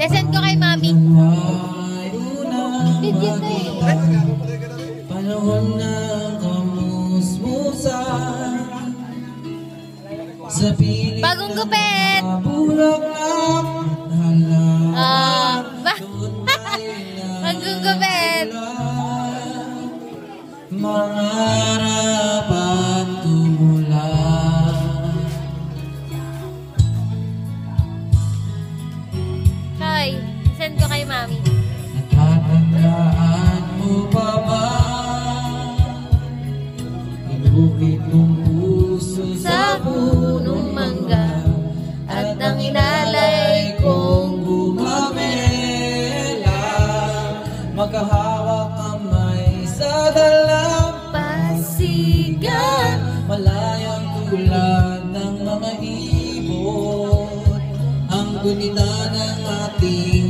Sesend ko kay mami. Legit na eh. Panahon ng kamusmusan sa piling bagong gupit. bulak na Bagong gupit. Mangarap at tumulan. Hoy, send ko kay mami. Natatandaan mo pa ba inukit kong puso Sa punong mangga at ang inalay kong gumamela, magkahawak kamay sa dalampasigan, malayang tulad ng mga ibon ang gunita ng ating